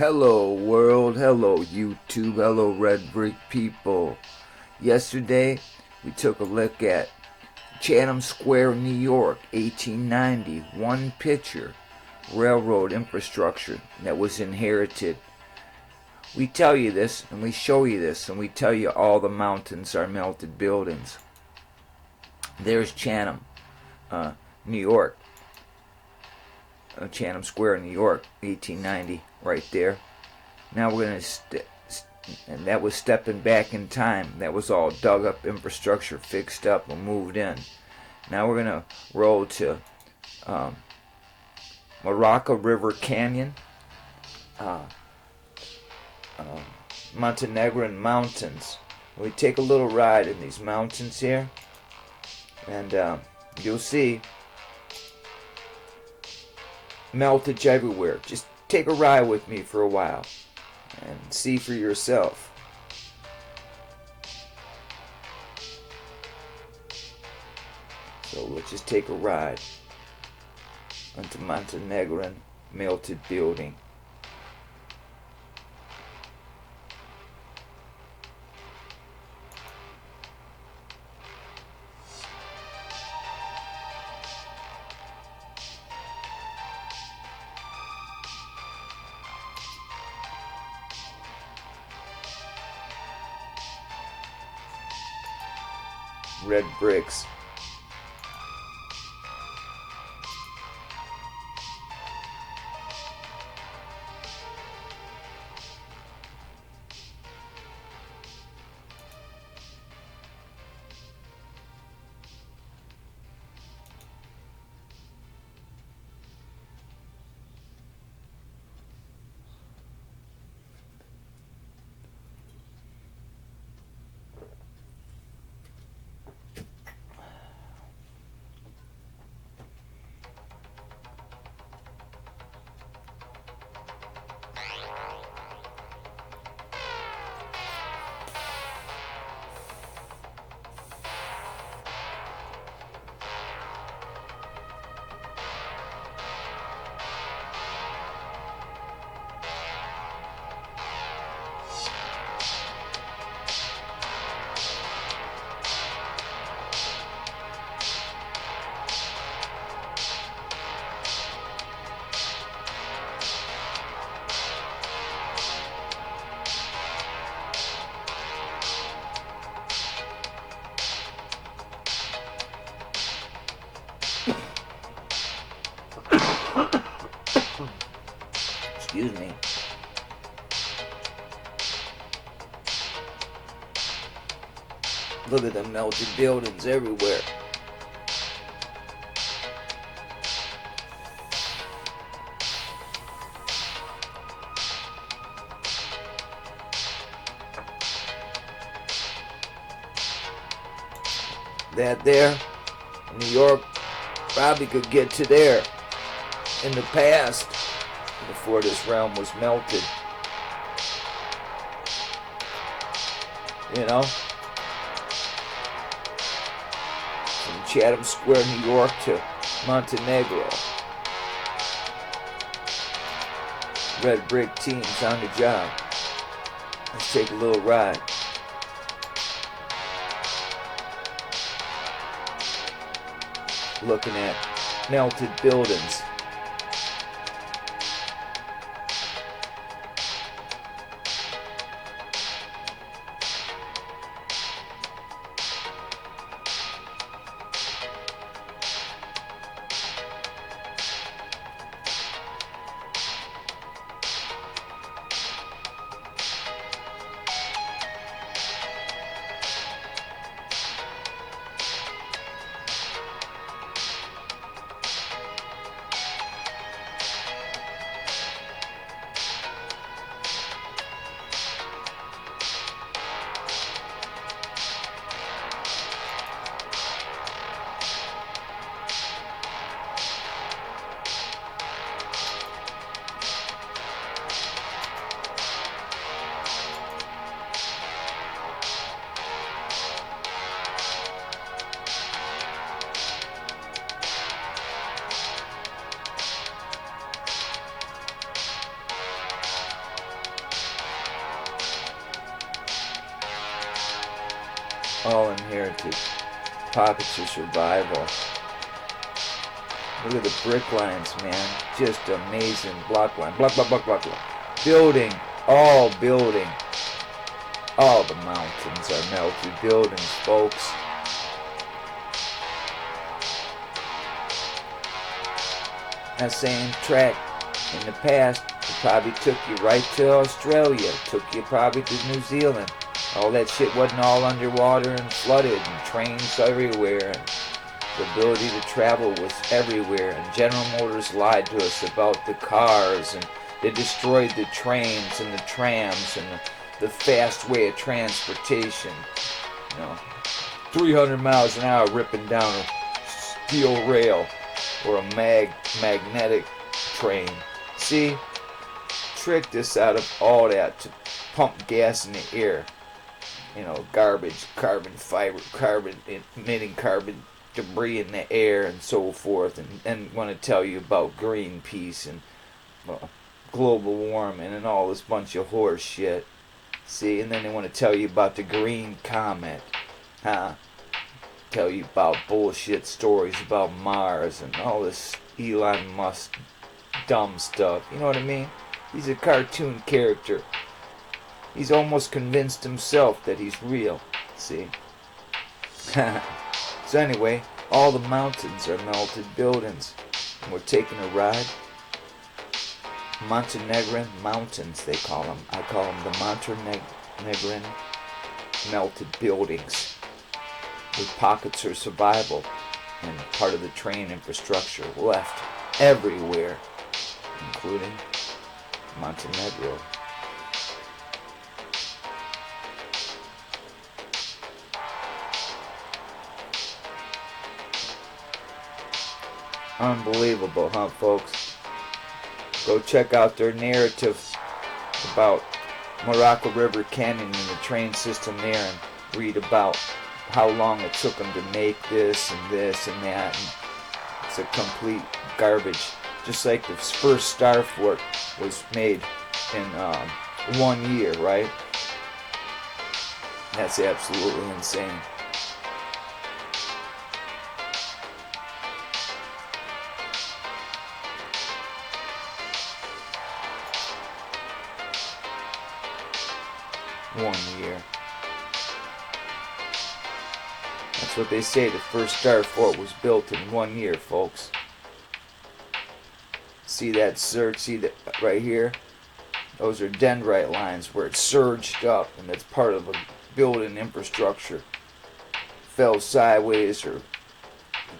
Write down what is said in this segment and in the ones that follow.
Hello world, hello YouTube, hello Red Brick people. Yesterday we took a look at Chatham Square, New York, 1890. One picture, railroad infrastructure that was inherited. We tell you this and we show you this and we tell you all the mountains are melted buildings. There's Chatham, New York. Chatham Square, New York, 1890, right there. Now we're going to, and that was stepping back in time. That was all dug up infrastructure, fixed up, and moved in. Now we're going to roll to Morocco River Canyon, Montenegrin mountains. We take a little ride in these mountains here, and you'll see meltage everywhere. Just take a ride with me for a while and see for yourself. So let's just take a ride onto Montenegrin melted building. Red bricks. Excuse me. Look at the melted buildings everywhere. That there, New York probably could get to there in the past, before this realm was melted. You know? From Chatham Square, New York to Montenegro. Red brick teams on the job. Let's take a little ride. Looking at melted buildings. all inherited. Pockets of survival. Look at the brick lines, man. Just amazing. Block line. Block, block, block, block, block. Building. All building. All the mountains are melted buildings, folks. That same track in the past, it probably took you right to Australia. Took you probably to New Zealand. All that shit wasn't all underwater and flooded, and trains everywhere. And the ability to travel was everywhere, and General Motors lied to us about the cars, and they destroyed the trains and the trams and the fast way of transportation. 300 miles an hour ripping down a steel rail or a magnetic train. See, tricked us out of all that to pump gas in the air. Garbage, carbon fiber, emitting carbon debris in the air and so forth, and want to tell you about Greenpeace and global warming and all this bunch of horse shit. See, and then they want to tell you about the green comet, tell you about bullshit stories about Mars and all this Elon Musk dumb stuff. You know what I mean? He's a cartoon character. He's almost convinced himself that he's real. See? So anyway, all the mountains are melted buildings. And we're taking a ride. Montenegrin mountains, they call them. I call them the Montenegrin melted buildings. With pockets of survival and part of the train infrastructure left everywhere, including Montenegro. Unbelievable, huh, folks? Go check out their narrative about Morocco River Canyon and the train system there, and read about how long it took them to make this and that. And it's a complete garbage. Just like the first Star Fort was made in 1 year, right? That's absolutely insane. That's what they say. The first Star Fort was built in 1 year, folks. See that surge? See that right here? Those are dendrite lines where it surged up, and that's part of a building infrastructure. Fell sideways or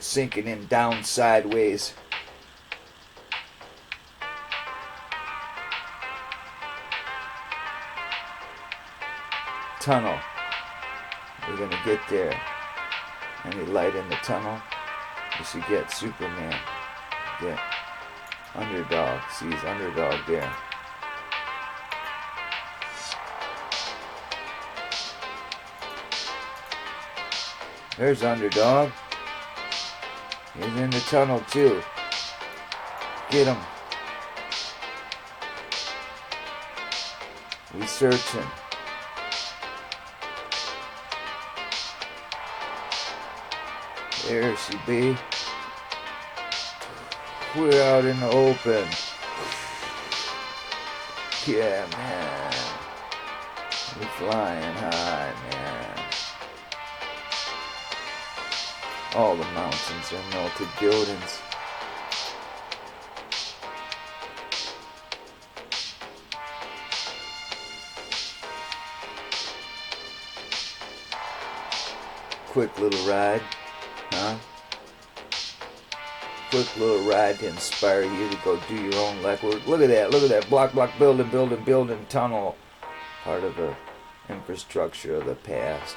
sinking in down sideways. Tunnel. We're gonna get there. Any light in the tunnel? You should get Superman. Get Underdog. See his Underdog there. There's Underdog. He's in the tunnel too. Get him. He's searching. There she be. We're out in the open. Yeah, man. We're flying high, man. All the mountains are melted buildings. Quick little ride. Huh? Quick little ride to inspire you to go do your own legwork. Look at that. Block, building, tunnel. Part of the infrastructure of the past.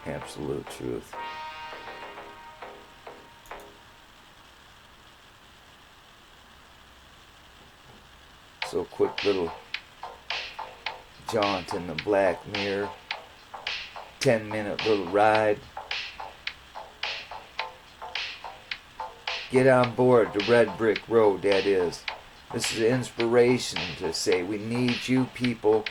Absolute truth. So quick little jaunt in the Black Mirror. 10-minute little ride. Get on board the red brick road, that is. This is an inspiration to say we need you people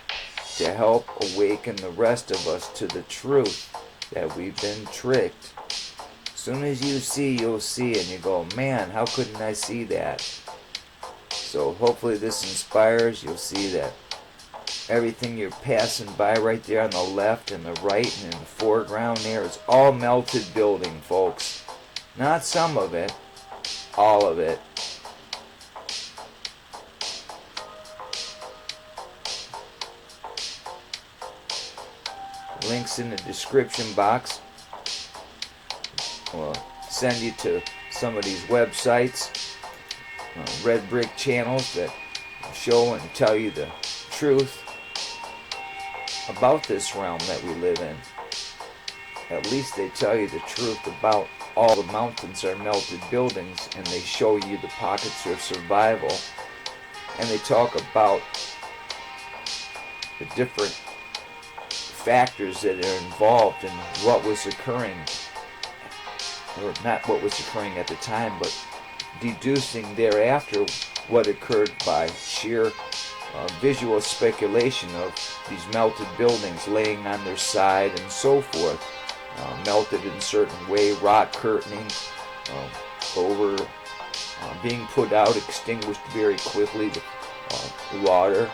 to help awaken the rest of us to the truth that we've been tricked. As soon as you see, you'll see, and you go, man, how couldn't I see that? So hopefully this inspires. You'll see that everything you're passing by right there on the left and the right and in the foreground there is all melted building, folks. Not some of it, all of it. Links in the description box. We'll send you to some of these websites, red brick channels that show and tell you the truth about this realm that we live in. At least they tell you the truth about all the mountains are melted buildings, and they show you the pockets of survival, and they talk about the different factors that are involved in what was occurring, or not what was occurring at the time, but deducing thereafter what occurred by sheer visual speculation of these melted buildings laying on their side and so forth, melted in a certain way, rock curtaining over, being put out, extinguished very quickly with water.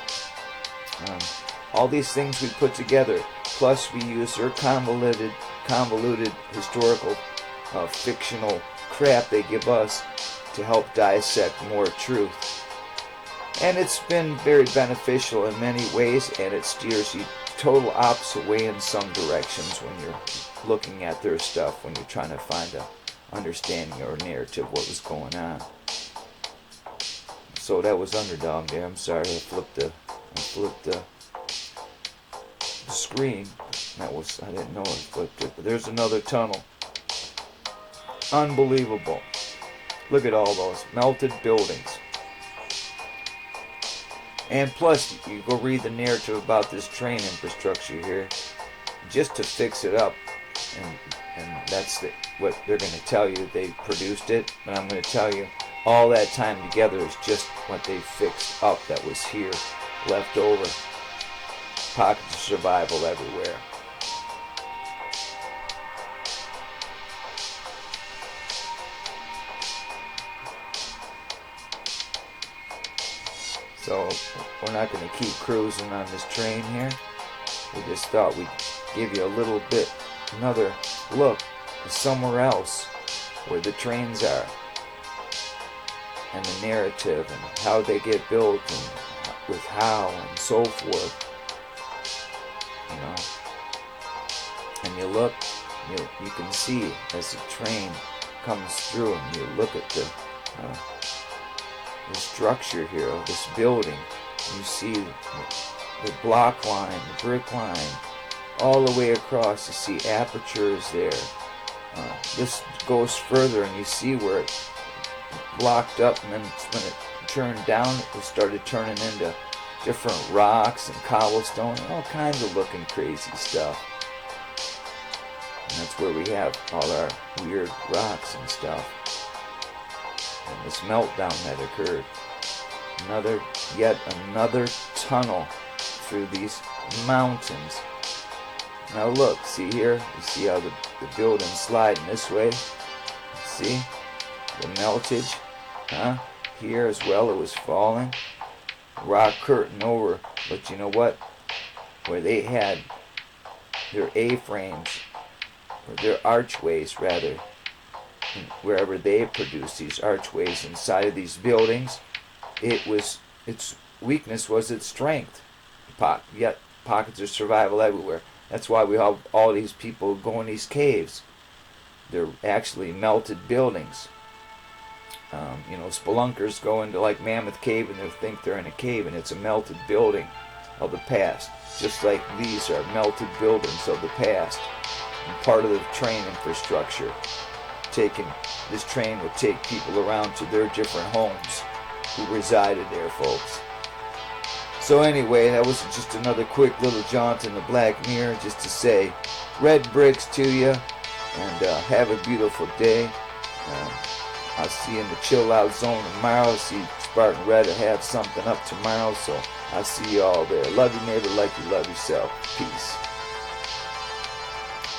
All these things we put together, plus we use their convoluted historical fictional crap they give us to help dissect more truth. And it's been very beneficial in many ways, and it steers you total opposite way in some directions when you're looking at their stuff, when you're trying to find a understanding or narrative what was going on. So that was Underdog there. I'm sorry, I flipped the screen. I didn't know I flipped it, but there's another tunnel. Unbelievable. Look at all those melted buildings. And plus, you go read the narrative about this train infrastructure here, just to fix it up, and that's what they're going to tell you. They produced it, but I'm going to tell you, all that time together is just what they fixed up that was here, left over. Pockets of survival everywhere. So we're not going to keep cruising on this train here. We just thought we'd give you a little bit, another look somewhere else where the trains are, and the narrative and how they get built and with how and so forth. You know, and you look, you can see as the train comes through, and you look at the structure here of this building. You see the block line, the brick line, all the way across. You see apertures there. This goes further, and you see where it blocked up, and then when it turned down, it started turning into different rocks and cobblestone, all kinds of looking crazy stuff. And that's where we have all our weird rocks and stuff. And this meltdown that occurred. Yet another tunnel through these mountains. Now look, see here? You see how the building's sliding this way? See? The meltage? Huh? Here as well, it was falling. Rock curtain over, but you know what? Where they had their A-frames, or their archways rather, wherever they produced these archways inside of these buildings, its weakness was its strength. Yet pockets of survival everywhere. That's why we have all these people go in these caves. They're actually melted buildings. Spelunkers go into like Mammoth Cave and they think they're in a cave, and it's a melted building of the past. Just like these are melted buildings of the past. And part of the train infrastructure. This train would take people around to their different homes who resided there, folks. So anyway, that was just another quick little jaunt in the Black Mirror, just to say red bricks to you, and have a beautiful day. I'll see you in the chill out zone tomorrow. See Spartan Red to have something up tomorrow. So I'll see you all there. Love your neighbor like you love yourself. Peace.